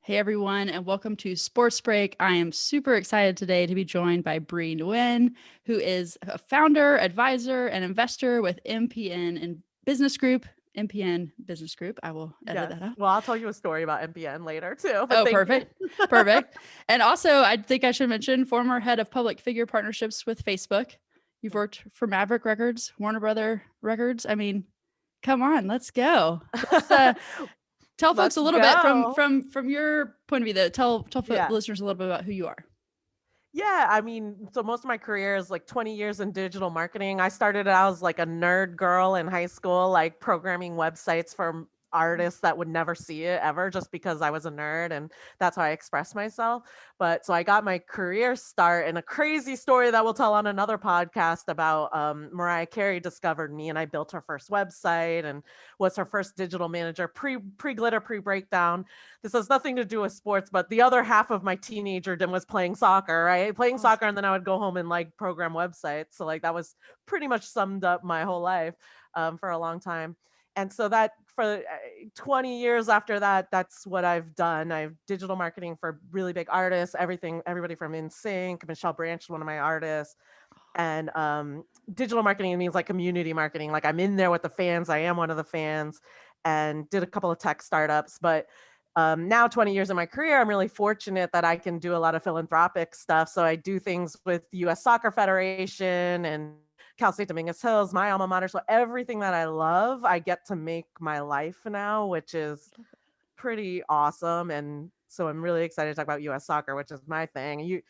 Hey everyone, and welcome to Sports Break. I am super excited today to be joined by Bree Nguyen, who is a founder, advisor, and investor with MPN and Business Group. MPN Business Group. I will edit Yes. that out. Well, I'll tell you a story about MPN later too, but Oh, thank you. perfect. Perfect. And also, I think I should mention former head of public figure partnerships with Facebook. You've Yeah. worked for Maverick Records, Warner Brother Records. I mean, come on, let's go. Tell folks Let's a little bit from go. from your point of view. Though, tell Yeah. listeners a little bit about who you are. Yeah, I mean, so most of my career is like 20 years in digital marketing. I started out as like a nerd girl in high school, like programming websites for artists that would never see it ever just because I was a nerd and that's how I express myself. But so I got my career start in a crazy story that we'll tell on another podcast about Mariah Carey discovered me and I built her first website and was her first digital manager pre glitter, pre breakdown. This has nothing to do with sports, but the other half of my teenagerdom was playing soccer, right? Playing soccer, Awesome. and then I would go home and like program websites. So like that was pretty much summed up my whole life for a long time. And so that for 20 years after that, that's what I've done. I've digital marketing for really big artists, everybody from NSYNC, Michelle Branch, one of my artists, and digital marketing means like community marketing. Like I'm in there with the fans. I am one of the fans, and did a couple of tech startups. But now 20 years in my career, I'm really fortunate that I can do a lot of philanthropic stuff. So I do things with the US Soccer Federation and Cal State Dominguez Hills, my alma mater. So everything that I love, I get to make my life now, which is pretty awesome. And so I'm really excited to talk about US soccer, which is my thing.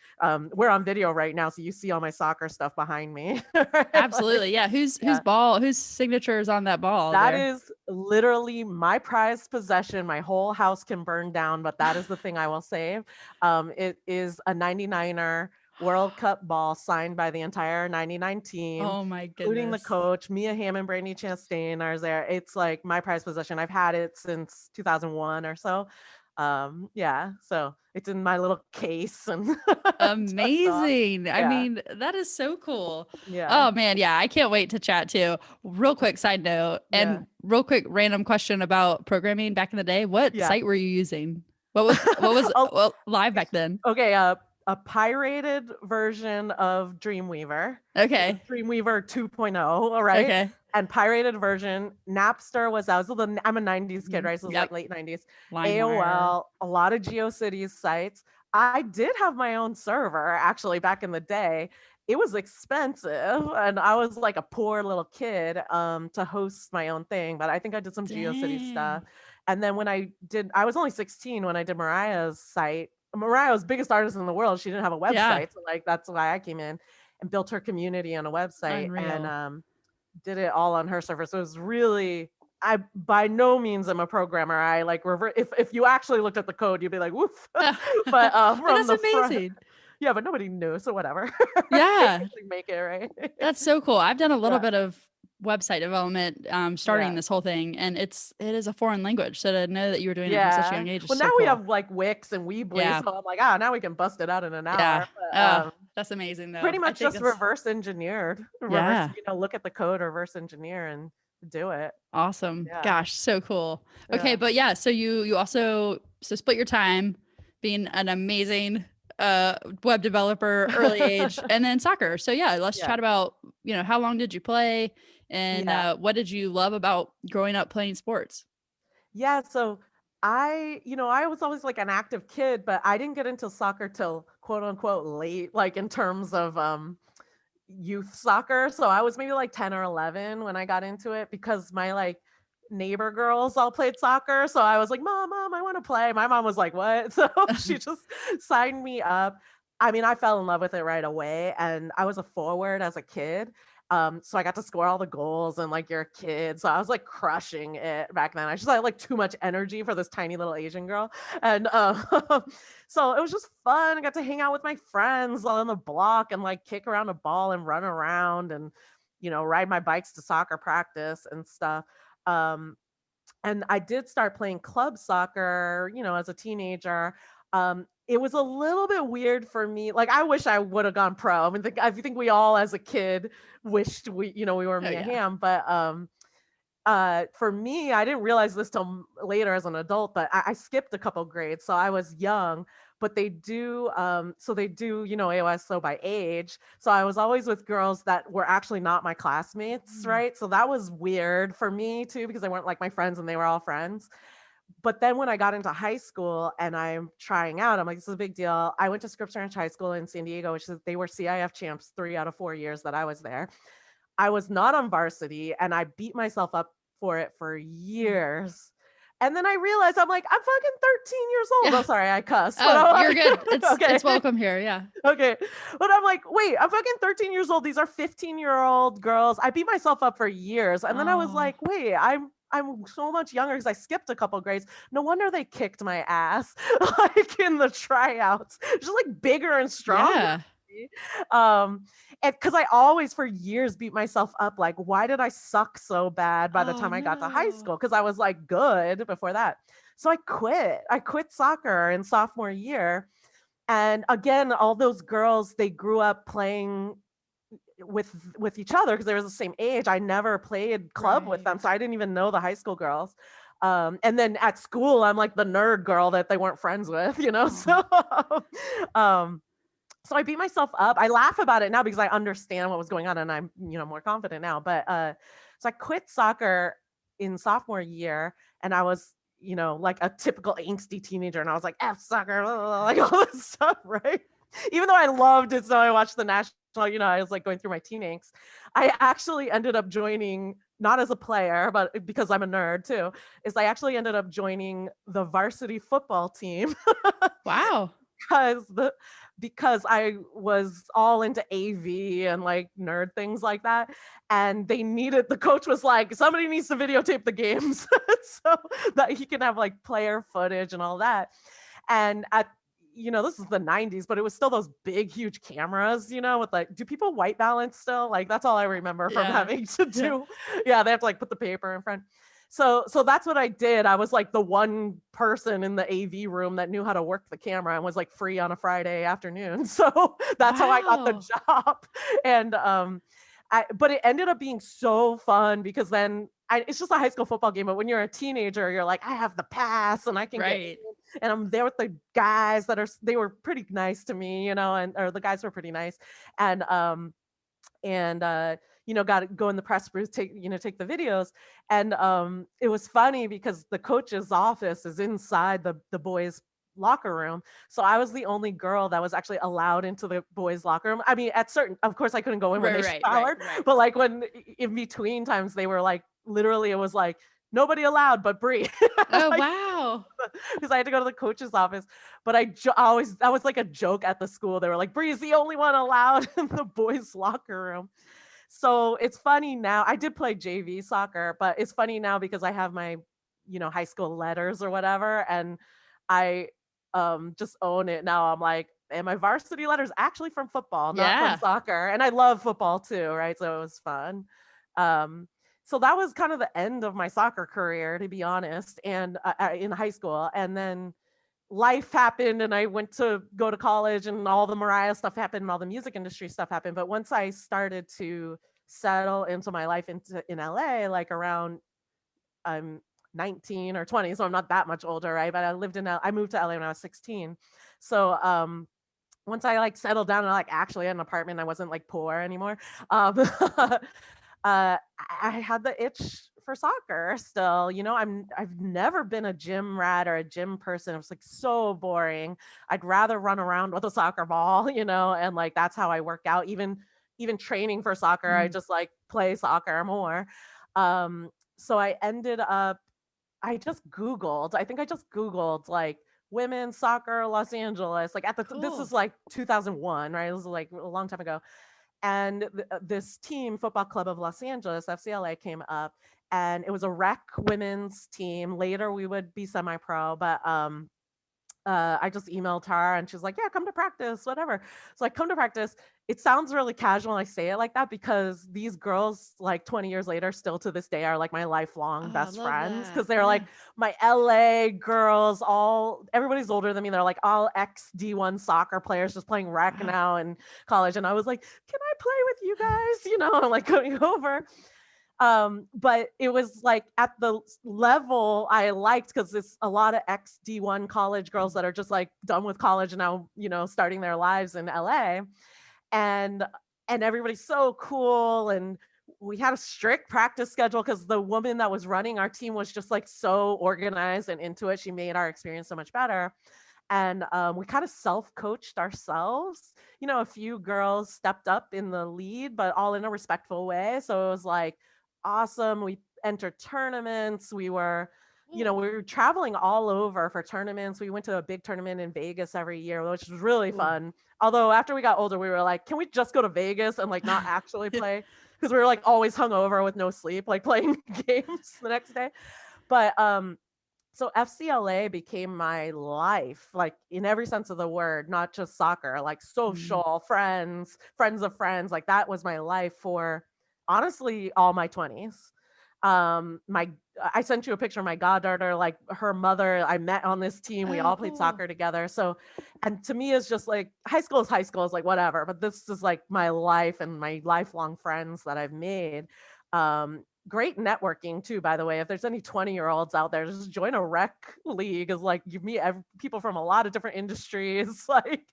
We're on video right now, so you see all my soccer stuff behind me. Like, Absolutely. Yeah. Whose yeah. ball, whose signature is on that ball That there? is literally my prized possession. My whole house can burn down, but that is the thing I will save. It is a 99er World Cup ball signed by the entire 99 team, Oh my including the goodness. coach. Mia Hamm and Brandy Chastain are there. It's like my prized possession. I've had it since 2001 or so. Yeah, so it's in my little case and tucked off. Amazing. I Yeah, mean, that is so cool. yeah, Oh man, yeah, I can't wait to chat too. Real quick side note yeah. and real quick random question about programming back in the day. What Yeah. site were you using? What was Oh, live back then? okay, a pirated version of Dreamweaver, like Okay. Dreamweaver 2.0, all right? Okay. And pirated version, Napster was that was the I'm a 90s kid, Mhm. right? So it was like Yep. late 90s. LimeWire. AOL, a lot of GeoCities sites. I did have my own server actually back in the day. It was expensive and I was like a poor little kid to host my own thing, but I think I did some GeoCities stuff. Dang. And then I was only 16 when I did Mariah's site. Mariah was biggest artist in the world. She didn't have a Yeah. website, so like that's why I came in and built her community on a website and Unreal. did it all on her server. So it was really I by no means am a programmer. I like revert if you actually looked at the code, you'd be like, woof. But But from that's the front, amazing. yeah, but nobody knew, so whatever. I Yeah. usually make it right. That's so cool. I've done a little Yeah, bit of website development, starting yeah. this whole thing, and it is a foreign language. So to know that you were doing it from such a Yeah. young age is Well, now so we cool. have like Wix and Weebly, Yeah. so I'm like, now we can bust it out in an Yeah. hour. But That's amazing though. pretty I much think just that's reverse engineered. yeah. Look at the code, reverse engineer and do it. Awesome. Yeah. Gosh, so cool. Okay, Yeah. but yeah, so you also split your time being an amazing web developer early age and then soccer. So yeah, let's Yeah. chat about, how long did you play and Yeah. what did you love about growing up playing sports? Yeah. So I was always like an active kid, but I didn't get into soccer till quote unquote late, like in terms of youth soccer. So I was maybe like 10 or 11 when I got into it because my like neighbor girls all played soccer. So I was like, Mom, I want to play. My mom was like, what? So she just signed me up. I mean, I fell in love with it right away. And I was a forward as a kid. So I got to score all the goals and like you're a kid. So I was like crushing it back then. I just had like too much energy for this tiny little Asian girl. And so it was just fun. I got to hang out with my friends on the block and like kick around a ball and run around and, ride my bikes to soccer practice and stuff. Um, and I did start playing club soccer, as a teenager. It was a little bit weird for me. Like I wish I would have gone pro. I mean, I think we all as a kid wished we were Oh Mia yeah. Hamm, but for me, I didn't realize this till later as an adult, but I skipped a couple grades, so I was young. But they do, AOS so by age. So I was always with girls that were actually not my classmates, Mm. right? So that was weird for me too, because they weren't like my friends and they were all friends. But then when I got into high school and I'm trying out, I'm like, this is a big deal. I went to Scripps Ranch High School in San Diego, which is they were CIF champs 3 out of 4 years that I was there. I was not on varsity and I beat myself up for it for Mm. years. And then I realized I'm like, I'm fucking 13 years old. Oh, Yeah. sorry, I cussed, but Oh, I'm you're like, good. It's okay, it's welcome here. Yeah. okay. But I'm like, wait, I'm fucking 13 years old. These are 15-year-old girls. I beat myself up for years. And then I was Oh, like, wait, I'm so much younger because I skipped a couple grades. No wonder they kicked my ass like in the tryouts. Just like bigger and stronger. yeah. Um, and because I always for years beat myself up, like, why did I suck so bad by the Oh time I got to high no. school? Because I was like good before that. So I quit. I quit soccer in sophomore year. And again, all those girls, they grew up playing with each other because they were the same age. I never played club with Right. them, so I didn't even know the high school girls. And then at school, I'm like the nerd girl that they weren't friends with, you know. Oh, Um, so I beat myself up. I laugh about it now because I understand what was going on and I'm, more confident now. But so I quit soccer in sophomore year and I was, like a typical angsty teenager and I was like, F soccer, like all this stuff, right? Even though I loved it, so I watched the national, I was like going through my teen angst. I actually ended up joining, not as a player, but because I'm a nerd too, is I actually ended up joining the varsity football team wow. because I was all into AV and like nerd things like that. And the coach was like, somebody needs to videotape the games so that he can have like player footage and all that. And this is the 90s, but it was still those big, huge cameras, with like, do people white balance still? Like, that's all I remember from Yeah. having to Yeah. do. Yeah, they have to like put the paper in front. So that's what I did. I was like the one person in the AV room that knew how to work the camera and was like free on a Friday afternoon. So that's how I got the Wow. job. And but it ended up being so fun because then it's just a high school football game. But when you're a teenager, you're like, I have the pass and I can get Right. in, and I'm there with the guys they were pretty nice to me, or the guys were pretty nice. And got to go in the press booth, take the videos. And it was funny because the coach's office is inside the boys' locker room. So I was the only girl that was actually allowed into the boys' locker room. I mean, of course, I couldn't go in when Right. they Right. Right. showered, Right. but like when in between times, they were like, literally, it was like, nobody allowed but Bree. Oh Like, wow. because I had to go to the coach's office. But always, that was like a joke at the school. They were like, Bree's the only one allowed in the boys' locker room. So it's funny now. I did play JV soccer, but it's funny now because I have my, high school letters or whatever. And I just own it now. I'm like, and my varsity letters actually from football, not from Yeah. soccer. And I love football too, right? So it was fun. Um, so that was kind of the end of my soccer career, to be honest, and in high school. And then life happened and I went to go to college and all the Mariah stuff happened and all the music industry stuff happened. But once I started to settle into my life in LA, like around I'm 19 or 20, so I'm not that much older, right? But I moved to LA when I was 16. So once I like settled down and like actually had an apartment, I wasn't like poor anymore. I had the itch for soccer still. I've never been a gym rat or a gym person. It was like so boring. I'd rather run around with a soccer ball, and like that's how I work out. Even training for soccer, I Mm. just like play soccer more. So I just Googled. I think I just Googled like women's soccer Los Angeles. Like this Cool. is like 2001, right? This is like a long time ago. And this team, Football Club of Los Angeles, FCLA, came up, and it was a rec women's team. Later, we would be semi-pro, but I just emailed her and she's like, yeah, come to practice, whatever. So I come to practice. It sounds really casual when I say it like that because these girls, like 20 years later, still to this day are like my lifelong Oh, I best love friends that. because they're like Yeah. my LA girls, everybody's older than me. They're like all ex D1 soccer players just playing rec Wow. now in college. And I was like, can I play with you guys? I'm like coming over. But it was like at the level I liked, because it's a lot of ex D1 college girls that are just like done with college and now, starting their lives in LA. And everybody's so cool, and we had a strict practice schedule because the woman that was running our team was just like so organized and into it. She made our experience so much better. And we kind of self-coached ourselves. A few girls stepped up in the lead, but all in a respectful way. So it was like awesome. We entered tournaments. We were traveling all over for tournaments. We went to a big tournament in Vegas every year, which was really Ooh. fun. Although after we got older, we were like, can we just go to Vegas and like not actually play? Because we were like always hungover with no sleep, like playing games the next day. But so FCLA became my life, like in every sense of the word, not just soccer, like Mm. social, friends of friends. Like that was my life for honestly all my 20s. My I sent you a picture of my goddaughter, like her mother, I met on this team. We Oh, all played cool. soccer together. So, and to me, it's just like high school is high school, is like whatever. But this is like my life and my lifelong friends that I've made. Great networking too, by the way. If there's any 20-year-olds out there, just join a rec league. Is like you meet people from a lot of different industries. Like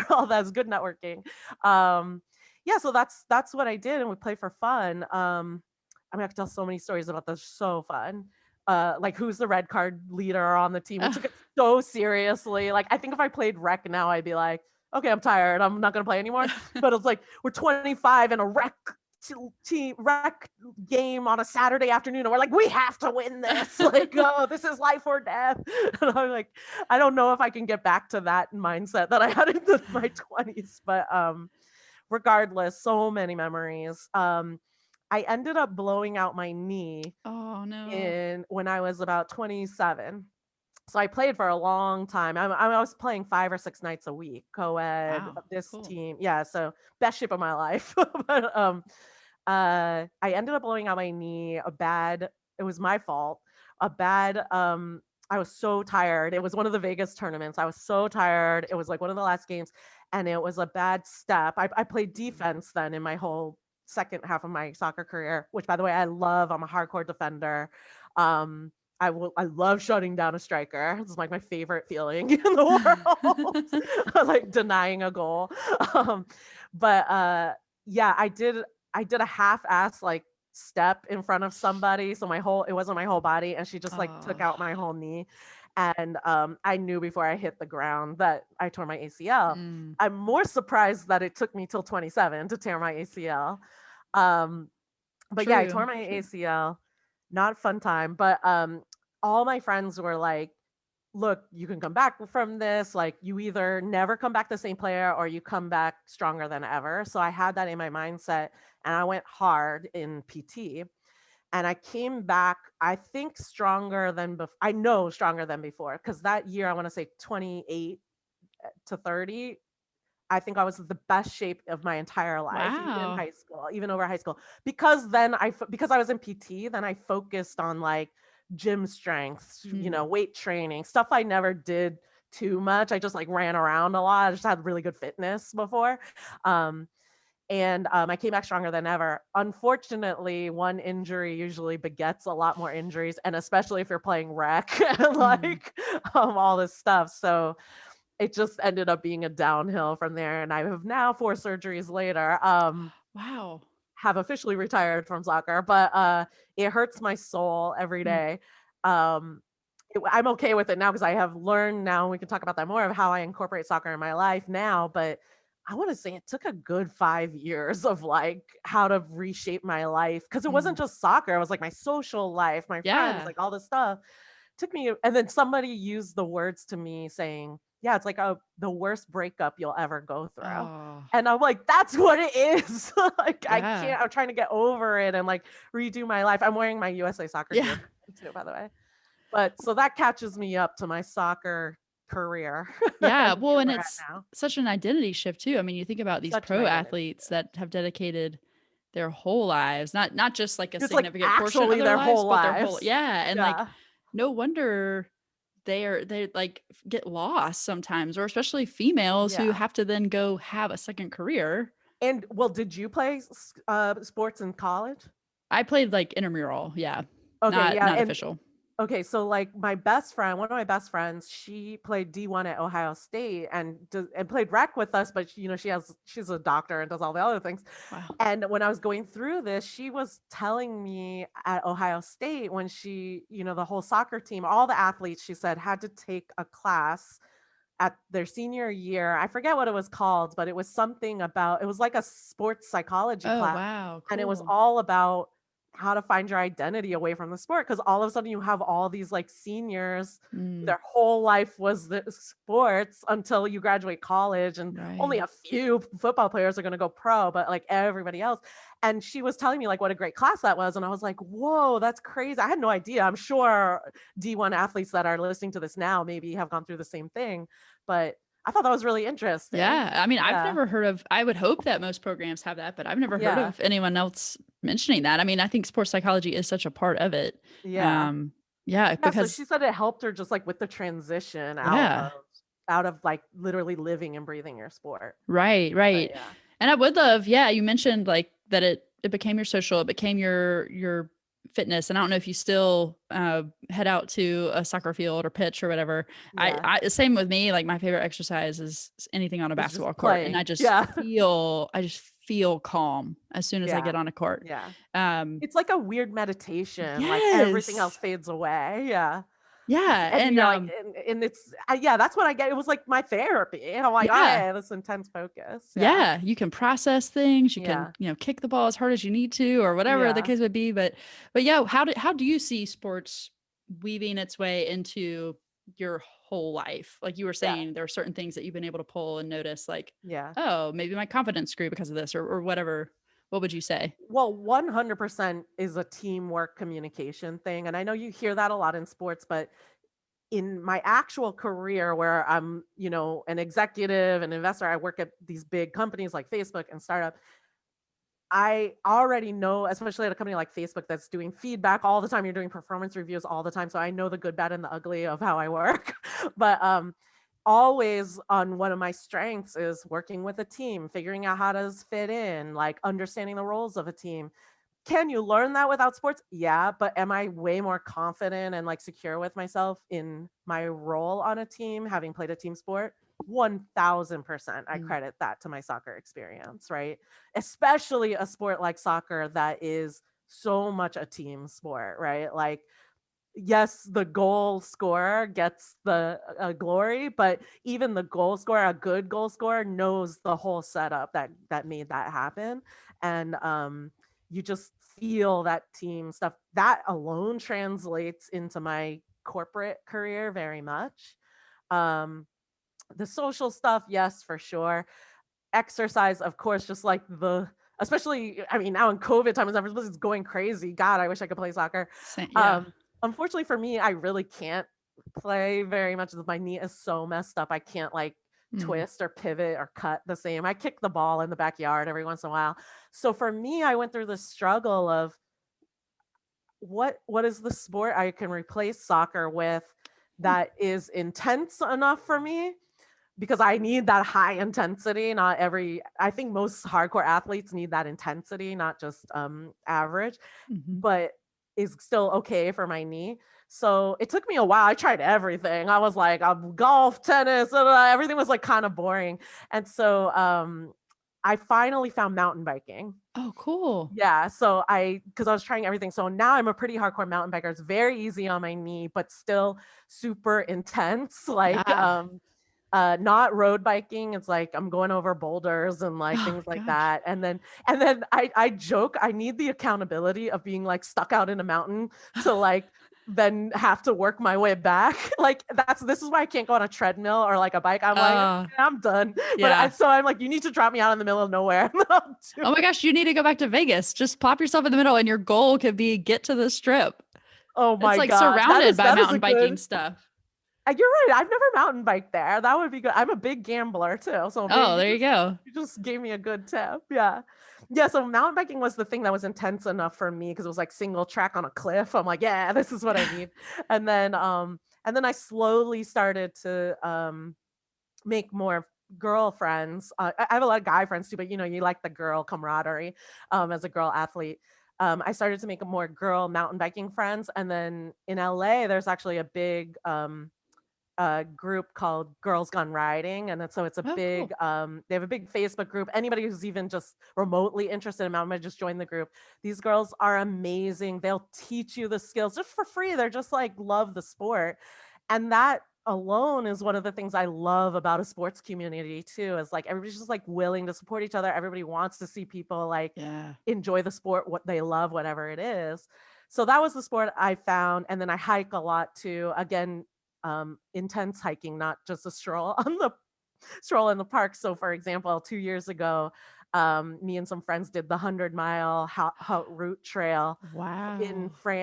all that's good networking. Um, yeah, so that's what I did, and we play for fun. I mean, I could tell so many stories about this. So fun. Like who's the red card leader on the team? We took it so seriously. Like I think if I played rec now, I'd be like, okay, I'm tired. I'm not gonna play anymore. But it's like we're 25 in a team rec game on a Saturday afternoon, and we're like, we have to win this. Like, oh, this is life or death. And I'm like, I don't know if I can get back to that mindset that I had in my 20s, but regardless, so many memories. I ended up blowing out my knee Oh no. in when I was about 27. So I played for a long time. I was playing 5 or 6 nights a week, co-ed, Wow. this Cool. team. Yeah, so best ship of my life. But I ended up blowing out my knee. It was my fault. A bad I was so tired. It was one of the Vegas tournaments. I was so tired. It was like one of the last games, and it was a bad step. I played defense then in my whole second half of my soccer career, which by the way I love. I'm a hardcore defender. Um I love shutting down a striker. It's like my favorite feeling in the world. Like denying a goal. Um, but yeah, I did a half-ass like step in front of somebody. So it wasn't my whole body, and she just like took Oh. out my whole knee. And I knew before I hit the ground that I tore my ACL. Mm. I'm more surprised that it took me till 27 to tear my ACL. Um, but yeah, I tore True. my True. ACL. Not a fun time, but all my friends were like, look, you can come back from this. Like, you either never come back the same player or you come back stronger than ever. So I had that in my mindset, and I went hard in PT, and I came back, I think stronger than before. I know stronger than before, because that year, I want to say 28 to 30, I think I was the best shape of my entire life, even Wow. high school, even over high school. Because then because I was in PT, then I focused on like gym strength, Mm. weight training, stuff I never did too much. I just like ran around a lot. I just had really good fitness before. Um, and I came back stronger than ever. Unfortunately, one injury usually begets a lot more injuries, and especially if you're playing rec and Mm. like all this stuff. So it just ended up being a downhill from there, and I have now 4 surgeries later, Wow. have officially retired from soccer, but, it hurts my soul every Mm. day. Um, I'm okay with it now because I have learned now, and we can talk about that more, of how I incorporate soccer in my life now, but I wanna say it took a good 5 years of, like, how to reshape my life, because it wasn't Mm. just soccer, it was, like, my social life, my friends, Yeah. like, all this stuff. Took me, and then somebody used the words to me saying, "Yeah, it's like the worst breakup you'll ever go through." Oh. And I'm like, "That's what it is." Like, I Yeah. can't I'm trying to get over it and, like, redo my life. I'm wearing my USA soccer Yeah. gear too, by the way. But so that catches me up to my soccer career Yeah. and Well, where and we're at it's now. such an identity shift too. I mean, you think about these Such an pro identity athletes shift. that have dedicated their whole lives, not just like a It's, like, significant portion of actually their their lives, whole but their whole, lives. yeah. And like, Yeah. no wonder they like get lost sometimes, or especially females who Yeah. have to then go have a second career. And well, did you play sports in college? I played like intramural. Yeah. Okay, Not yeah, not and official. okay, so like my best friend, one of my best friends, she played D1 at Ohio State and played rec with us, but she's a doctor and does all the other things. Wow. And when I was going through this, she was telling me at Ohio State when the whole soccer team, all the athletes, she said, had to take a class at their senior year. I forget what it was called, but it was something about, it was like a sports psychology Oh, class. wow. And it was Cool. all about how to find your identity away from the sport. Cause all of a sudden you have all these like seniors, Mm, their whole life was the sports until you graduate college. And only right. a few football players are going to go pro, but like everybody else. And she was telling me like what a great class that was. And I was like, whoa, that's crazy. I had no idea. I'm sure D1 athletes that are listening to this now maybe have gone through the same thing, but I thought that was really interesting. Yeah. I mean, I've Yeah. never heard of, I would hope that most programs have that, but I've never heard Yeah. of anyone else mentioning that. I mean, I think sports psychology is such a part of it. Yeah. Um, yeah, Yeah, so she because said it helped her just like with the transition yeah, out of like literally living and breathing your sport. right, But right. yeah. And I would love, yeah, you mentioned like that it became your social, it became your fitness. And I don't know if you still head out to a soccer field or pitch or whatever. Yeah. I same with me. Like my favorite exercise is anything on a It's just basketball court, and playing. Yeah. I just feel calm as soon as I Yeah. get on a court. Yeah. Um, It's like a weird meditation, like everything else yes, fades away. Yeah. yeah, And and you're like, and it's, yeah, that's what I get. It was like my therapy. And I'm like, oh, yeah. yeah, this intense focus. Yeah. Yeah, you can process things, you can, Yeah. kick the ball as hard as you need to or whatever the Yeah. case would be, but yeah, how do you see sports weaving its way into your whole life? Like you were Yeah. saying, there are certain things that you've been able to pull and notice like, Yeah. oh, maybe my confidence grew because of this or whatever. What would you say? Well, 100% is a teamwork communication thing. And I know you hear that a lot in sports, but in my actual career where I'm, an executive, an investor, I work at these big companies like Facebook and startup. I already know, especially at a company like Facebook that's doing feedback all the time, you're doing performance reviews all the time. So I know the good, bad, and the ugly of how I work. But always on one of my strengths is working with a team, figuring out how to fit in, like understanding the roles of a team. Can you learn that without sports? Yeah, but am I way more confident and like secure with myself in my role on a team, having played a team sport? 1000%. I Mm, credit that to my soccer experience, right? Especially a sport like soccer that is so much a team sport, right? Like, yes, the goal scorer gets the glory, but even the goal scorer, a good goal scorer, knows the whole setup that made that happen. And you just feel that team stuff. That alone translates into my corporate career very much. Um, the social stuff, yes, for sure. Exercise, of course, just like especially, I mean, now in COVID times, everybody's going crazy. God, I wish I could play soccer. yeah. Um, Unfortunately for me, I really can't play very much. My knee is so messed up. I can't like Mm, twist or pivot or cut the same. I kick the ball in the backyard every once in a while. So for me, I went through the struggle of what is the sport I can replace soccer with that is intense enough for me, because I need that high intensity. I think most hardcore athletes need that intensity, not just average, mhm. but is still okay for my knee. So it took me a while. I tried everything. I was like, golf, tennis, everything was like kind of boring. And so I finally found mountain biking. Oh, cool. Yeah, because I was trying everything. So now I'm a pretty hardcore mountain biker. It's very easy on my knee, but still super intense. Like Yeah. not road biking. It's like I'm going over boulders and like Oh things my like gosh. that. And then I joke, I need the accountability of being like stuck out in a mountain to like then have to work my way back. Like this is why I can't go on a treadmill or like a bike. I'm like, Uh, "Okay, I'm done." But yeah. so I'm like, you need to drop me out in the middle of nowhere. And I'll do Oh my it. gosh, you need to go back to Vegas. Just plop yourself in the middle and your goal could be get to the strip. Oh It's my like gosh. That surrounded is by that is a mountain biking good. stuff. You're right. I've never mountain biked there. That would be good. I'm a big gambler too. So Oh, maybe there you go. you just gave me a good tip. Yeah. Yeah. So mountain biking was the thing that was intense enough for me because it was like single track on a cliff. I'm like, yeah, this is what I need. And then I slowly started to make more girlfriends. I have a lot of guy friends too, but you like the girl camaraderie as a girl athlete. I started to make a more girl mountain biking friends. And then in LA, there's actually a big group called Girls Gone Riding, and so it's a Oh, big cool. they have a big Facebook group. Anybody who's even just remotely interested in mountain bike, just join the group. These girls are amazing. They'll teach you the skills just for free. They're just like love the sport, and that alone is one of the things I love about a sports community too. Is like everybody's just like willing to support each other. Everybody wants to see people like Yeah. enjoy the sport, what they love, whatever it is. So that was the sport I found, and then I hike a lot too. Again, intense hiking, not just a stroll on the stroll in the park. So, for example, 2 years ago, me and some friends did the 100-mile haute route trail in Wow.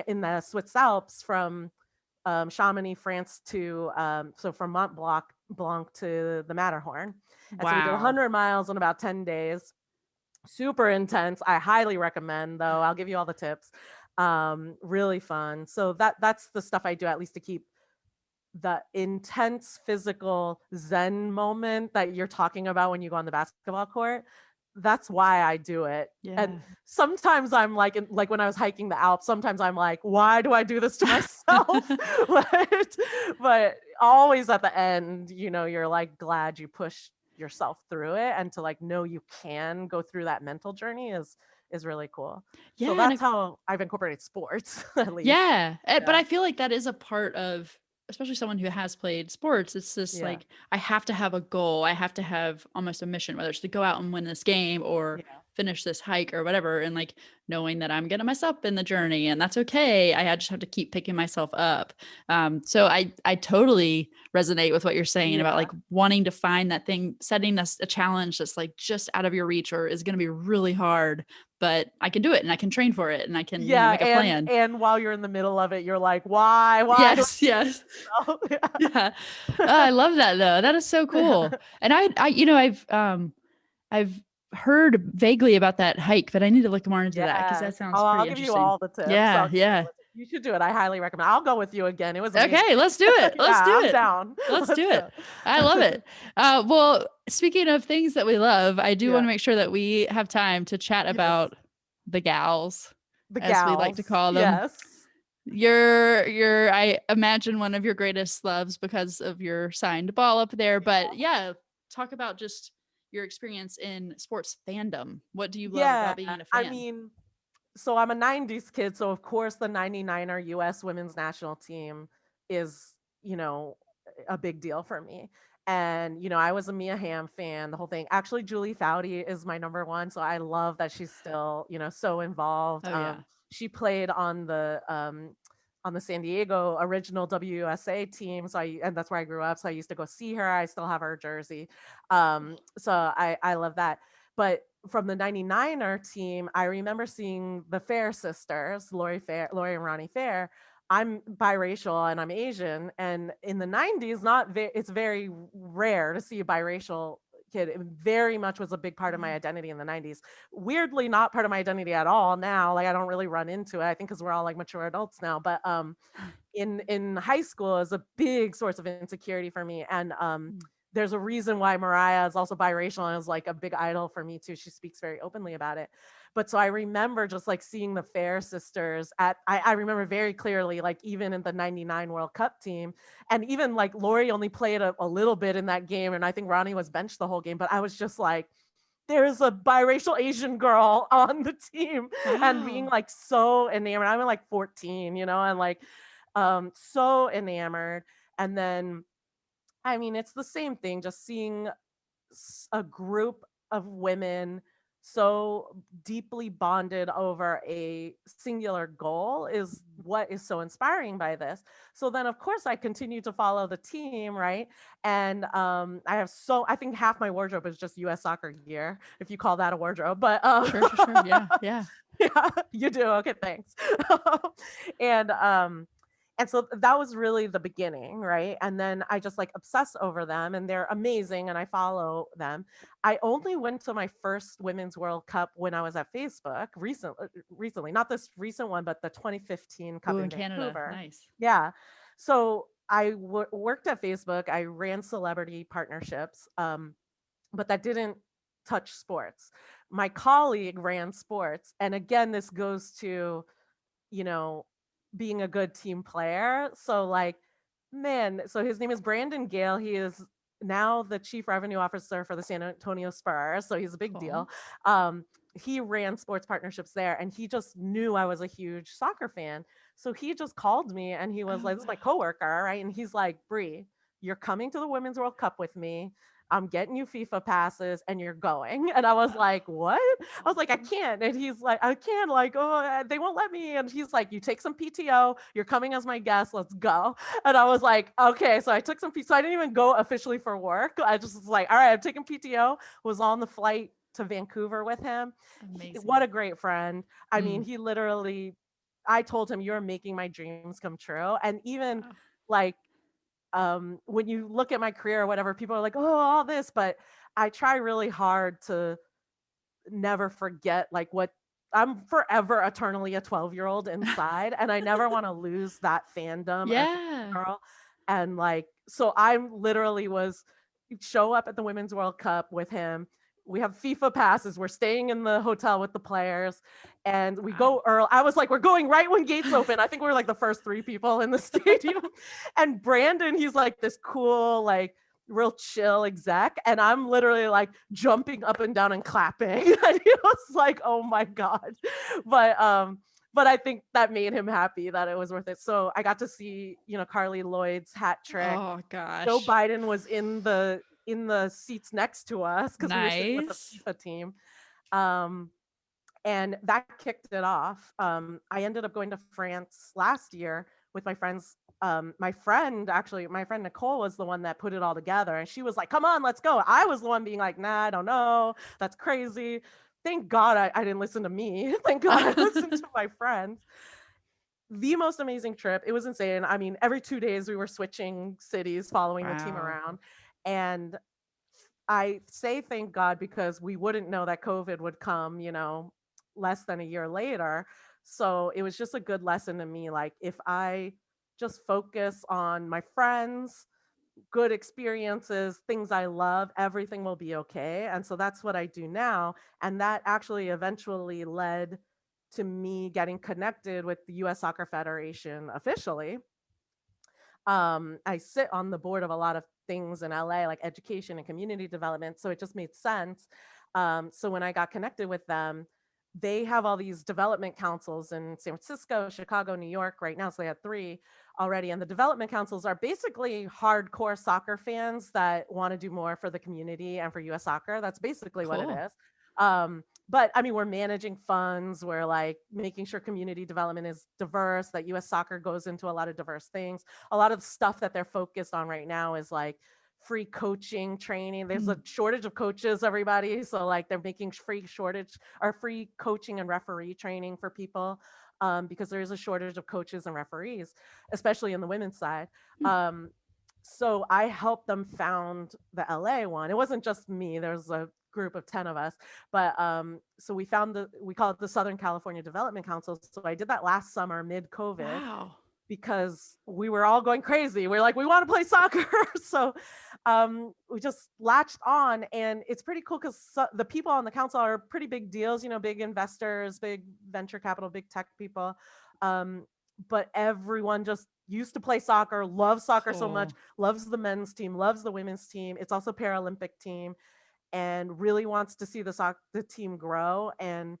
in the Swiss Alps from Chamonix, France to from Blanc to the Matterhorn. And so we did Wow. 100 miles in about 10 days. Super intense. I highly recommend, though. I'll give you all the tips. Really fun. So that's the stuff I do, at least to keep the intense physical zen moment that you're talking about when you go on the basketball court. That's why I do it. And Yeah. sometimes I'm like when I was hiking the Alps, sometimes I'm like, why do I do this to myself? but always at the end, you're like glad you pushed yourself through it, and to like know you can go through that mental journey is really cool. So Yeah. that's how I've incorporated sports at least. Yeah, but Yeah. I feel like that is a part of, especially someone who has played sports. It's this Yeah. like, I have to have a goal. I have to have almost a mission, whether it's to go out and win this game or Yeah. finish this hike or whatever. And like knowing that I'm gonna mess up in the journey and that's okay. I just have to keep picking myself up. So I totally resonate with what you're saying about Yeah. like wanting to find that thing, setting a challenge that's like just out of your reach or is gonna be really hard, but I can do it and I can train for it and I can, Yeah, make a plan. and while you're in the middle of it, you're like, "Why do Yes, yes. I do this?" Yeah. Oh, I love that though. That is so Yeah. cool. And I've heard vaguely about that hike, but I need to look more into that because Yes. that sounds Oh, pretty I'll give you interesting. all the tips. Yeah, I'll give you all yeah. the tips. You should do it. I highly recommend. I'll go with you again. It was amazing. Okay, let's do it. Let's do Yeah, I'm it. down. Let's Let's do go. it. I love it. Well, speaking of things that we love, I do want Yeah. to make sure that we have time to chat Yes. about the gals, The as we like to gals. call them. Yes. You're I imagine one of your greatest loves because of your signed ball up there. But yeah, talk about just your experience in sports fandom. What do you love Yeah. about being a I fan? mean, so I'm a 90s kid, so of course the 99er US women's national team is, a big deal for me. And, I was a Mia Hamm fan, the whole thing. Actually, Julie Foudy is my number one, so I love that she's still, so involved. Oh yeah. She played on the San Diego original WUSA team, and that's where I grew up. So I used to go see her. I still have her jersey. So I love that. But from the 99er team, I remember seeing the Fair sisters, Lori and Ronnie Fair. I'm biracial and I'm Asian. And in the 90s, it's very rare to see a biracial kid. It very much was a big part of my Yeah. identity in the 90s. Weirdly, not part of my identity at all now. Like I don't really run into it. I think because we're all like mature adults now. But in high school is a big source of insecurity for me. And there's a reason why Mariah is also biracial and is like a big idol for me too. She speaks very openly about it. But so I remember just like seeing the Fair sisters I remember very clearly, like even in the 99 World Cup team. And even like Lori only played a little bit in that game. And I think Ronnie was benched the whole game. But I was just like, there's a biracial Asian girl on the team, and being Wow. like so enamored. I'm like 14, and like so enamored. And then I mean, it's the same thing, just seeing a group of women so deeply bonded over a singular goal is what is so inspiring by this. So then, of course, I continue to follow the team, right? And I think half my wardrobe is just US soccer gear, if you call that a wardrobe. But Sure, sure, sure. Yeah, yeah. yeah, you do. Okay, thanks. and and so that was really the beginning, right? And then I just like obsess over them, and they're amazing and I follow them. I only went to my first Women's World Cup when I was at Facebook recently, not this recent one, but the 2015 Ooh, Cup in in Canada. Vancouver. Nice. Yeah. So I worked at Facebook. I ran celebrity partnerships, but that didn't touch sports. My colleague ran sports. And again, this goes to, you know, being a good team player. So like, man, so his name is Brandon Gayle. He is now the chief revenue officer for the San Antonio Spurs. So he's a big Cool. deal. He ran sports partnerships there and he just knew I was a huge soccer fan. So he just called me and he was Oh, like, this is my wow. coworker, right? And he's like, Bree, you're coming to the Women's World Cup with me. I'm getting you FIFA passes and you're going. And I was like, what? I was like, I can't. And he's like, I can't. Like, oh, they won't let me. And he's like, you take some PTO. You're coming as my guest. Let's go. And I was like, okay. So I took some PTO. So I didn't even go officially for work. I just was like, all right, I'm taking PTO. Was on the flight to Vancouver with him. What Amazing. a great friend. I mean, Mm. he literally, I told him, you're making my dreams come true. And even Wow. like, when you look at my career or whatever, people are like, oh, all this, but I try really hard to never forget like what I'm forever eternally a 12-year-old inside and I never want to lose that fandom of Yeah. girl. And like so I'm literally was show up at the Women's World Cup with him. We have FIFA passes. We're staying in the hotel with the players and we Wow. go early. I was like, we're going right when gates open. I think we were like the first 3 people in the stadium. And Brandon, he's like this cool, like real chill exec. And I'm literally like jumping up and down and clapping. And he was like, oh my God. But but I think that made him happy that it was worth it. So I got to see, Carly Lloyd's hat trick. Oh Joe gosh. Biden was in the seats next to us because we were sitting with the Nice. FIFA team. Um, and that kicked it off. I ended up going to France last year with my friends. My friend Nicole was the one that put it all together, and she was like, "Come on, let's go." I was the one being like, "Nah, I don't know. That's crazy." Thank God I didn't listen to me. Thank God I listened to my friends. The most amazing trip. It was insane. I mean, every 2 days we were switching cities, following the team Wow. around, and I say thank God because we wouldn't know that COVID would come, less than a year later. So it was just a good lesson to me. Like, if I just focus on my friends, good experiences, things I love, everything will be okay. And so that's what I do now. And that actually eventually led to me getting connected with the US Soccer Federation officially. I sit on the board of a lot of things in LA, like education and community development. So it just made sense. So when I got connected with them, they have all these development councils in San Francisco, Chicago, New York right now. So they had 3 already. And the development councils are basically hardcore soccer fans that want to do more for the community and for US soccer. That's basically what it Cool. is. But I mean, we're managing funds, we're like making sure community development is diverse, that US soccer goes into a lot of diverse things. A lot of stuff that they're focused on right now is like free coaching training. There's a Mm. shortage of coaches, everybody. So like they're making free coaching and referee training for people, because there is a shortage of coaches and referees, especially in the women's side. Mm. Um, so I helped them found the LA one. It wasn't just me. There was a group of 10 of us, but so we call it the Southern California Development Council. So I did that last summer mid COVID Wow. because we were all going crazy. We're like, we want to play soccer. So we just latched on, and it's pretty cool because the people on the council are pretty big deals, big investors, big venture capital, big tech people. Um, but everyone just used to play soccer, loves soccer so much, Cool. loves the men's team, loves the women's team. It's also Paralympic team, and really wants to see the team grow. And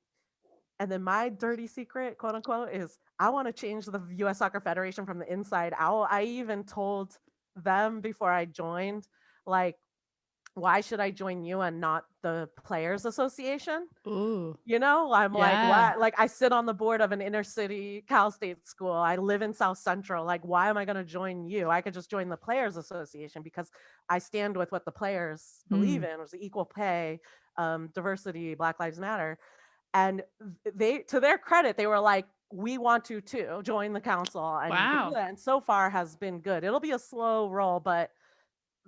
then my dirty secret, quote unquote, is I want to change the US Soccer Federation from the inside out. I even told them before I joined, like, why should I join you and not the Players Association? Ooh. I'm like, Yeah. why? Like, I sit on the board of an inner city Cal State school. I live in South Central. Like, why am I going to join you? I could just join the Players Association because I stand with what the players believe Mm. in, was equal pay, diversity, Black Lives Matter. And they, to their credit, they were like, we want to too join the council and you can do Wow. that. And so far has been good. It'll be a slow roll, but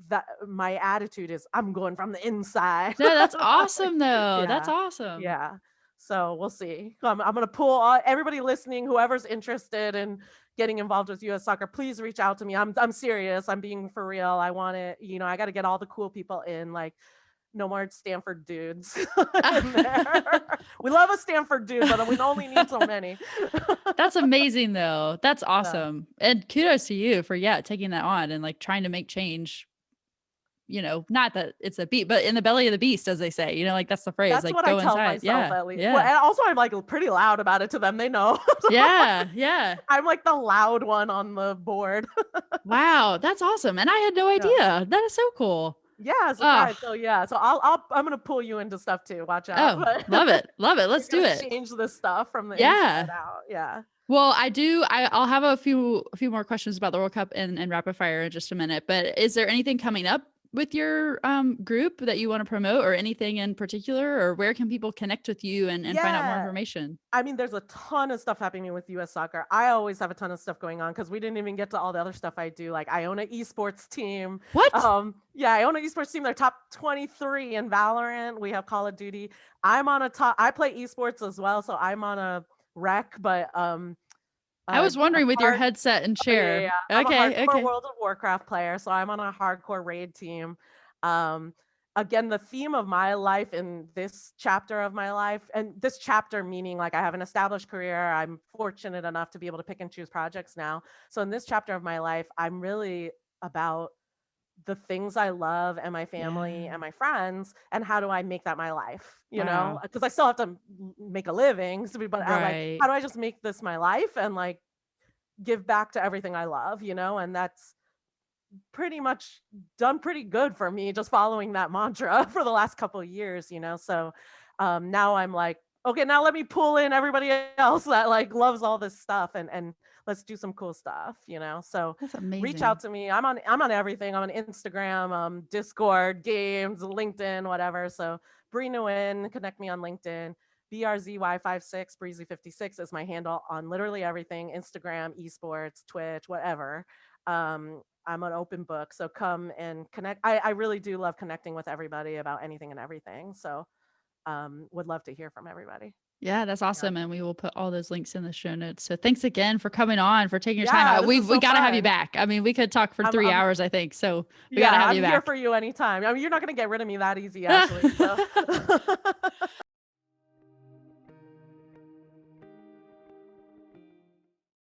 that my attitude is I'm going from the inside. Yeah, that's awesome though. That's Yeah. awesome. Yeah. So we'll see. I'm going to pull everybody listening, whoever's interested in getting involved with US soccer, please reach out to me. I'm serious. I'm being for real. I want it, I got to get all the cool people in. Like, no more Stanford dudes in there. We love a Stanford dude, but we only need so many. That's amazing though. That's Yeah. awesome. And kudos to you for taking that on and like trying to make change, not that it's a beat, but in the belly of the beast, as they say, like that's the phrase, That's like what I go tell inside. myself Yeah. at least. Well, Yeah. and also I'm like pretty loud about it to them. They know. Yeah. Yeah. I'm like the loud one on the board. Wow. That's awesome. And I had no Yeah. idea. That is so cool. Yeah, Oh, surprise. So yeah, so I'm gonna pull you into stuff too. Watch out. oh, love it. Love it. You're Let's do gonna it. change this stuff from the Yeah. inside out. Yeah. Well, I'll have a few more questions about the World Cup and rapid fire in just a minute. But is there anything coming up with your group that you want to promote, or anything in particular, or where can people connect with you and find out more Yeah. information? I mean, there's a ton of stuff happening with US soccer. I always have a ton of stuff going on because we didn't even get to all the other stuff I do. Like I own an esports team. What? Yeah, I own an esports team. They're top 23 in Valorant. We have Call of Duty. I play esports as well, so I'm on a rec, but I was a wondering with your hard headset and oh, yeah, yeah, chair. yeah. I'm a Okay, hardcore okay. World of Warcraft player, so I'm on a hardcore raid team. Um, Again, the theme of my life in this chapter of my life, and this chapter meaning like I have an established career, I'm fortunate enough to be able to pick and choose projects now. So in this chapter of my life, I'm really about the things I love and my family Yeah. and my friends, and how do I make that my life, Wow. Because I still have to make a living, but I'm like, Right. how do I just make this my life and like give back to everything I love, and that's pretty much done pretty good for me just following that mantra for the last couple of years, So now I'm like, okay, now let me pull in everybody else that like loves all this stuff and let's do some cool stuff, So That's reach out amazing. to me. I'm on everything. I'm on Instagram, Discord, games, LinkedIn, whatever. So Bree Nguyen, connect me on LinkedIn. BRZY56, Breezy56 is my handle on literally everything: Instagram, esports, Twitch, whatever. I'm an open book. So come and connect. I really do love connecting with everybody about anything and everything. So would love to hear from everybody. Yeah, that's Yeah. awesome. And we will put all those links in the show notes. So thanks again for coming on, for taking your time Yeah, out. this We is we so got to have you fun. back. I mean, we could talk for I'm, 3 hours, I think. So we got to yeah, have I'm you here back. for you anytime. I mean, you're not going to get rid of me that easy, actually. So.